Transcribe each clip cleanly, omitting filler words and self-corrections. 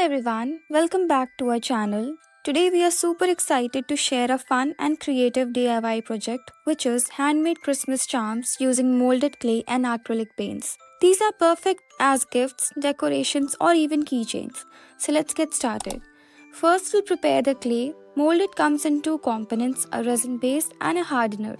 everyone, welcome back to our channel. Today we are super excited to share a fun and creative DIY project which is handmade Christmas charms using molded clay and acrylic paints. These are perfect as gifts, decorations or even keychains. So let's get started. First we'll prepare the clay. Molded comes in two components, a resin base and a hardener.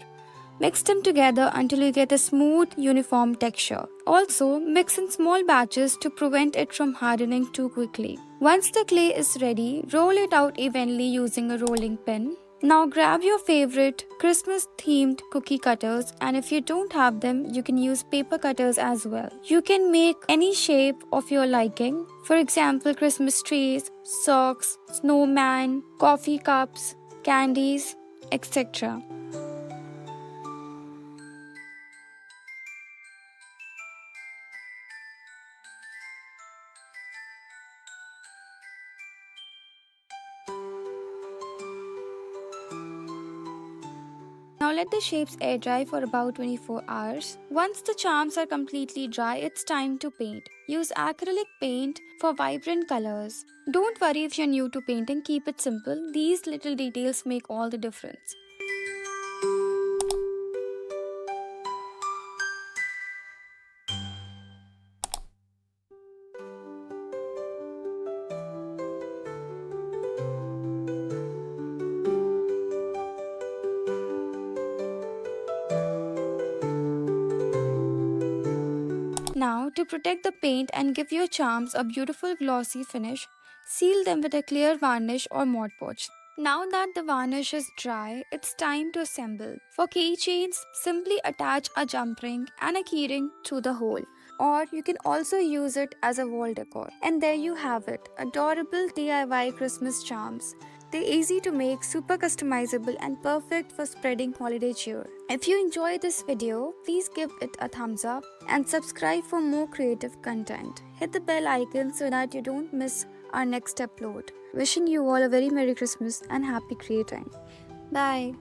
Mix them together until you get a smooth, uniform texture. Also, mix in small batches to prevent it from hardening too quickly. Once the clay is ready, roll it out evenly using a rolling pin. Now grab your favorite Christmas themed cookie cutters, and if you don't have them, you can use paper cutters as well. You can make any shape of your liking. For example, Christmas trees, socks, snowman, coffee cups, candies, etc. Now let the shapes air dry for about 24 hours. Once the charms are completely dry, it's time to paint. Use acrylic paint for vibrant colors. Don't worry if you're new to painting, keep it simple. These little details make all the difference. Now, to protect the paint and give your charms a beautiful glossy finish, seal them with a clear varnish or Mod Podge. Now that the varnish is dry, it's time to assemble. For keychains, simply attach a jump ring and a keyring to the hole. Or you can also use it as a wall decor. And there you have it, adorable DIY Christmas charms. They're easy to make, super customizable and perfect for spreading holiday cheer. If you enjoyed this video, please give it a thumbs up and subscribe for more creative content. Hit the bell icon so that you don't miss our next upload. Wishing you all a very Merry Christmas and happy creating. Bye.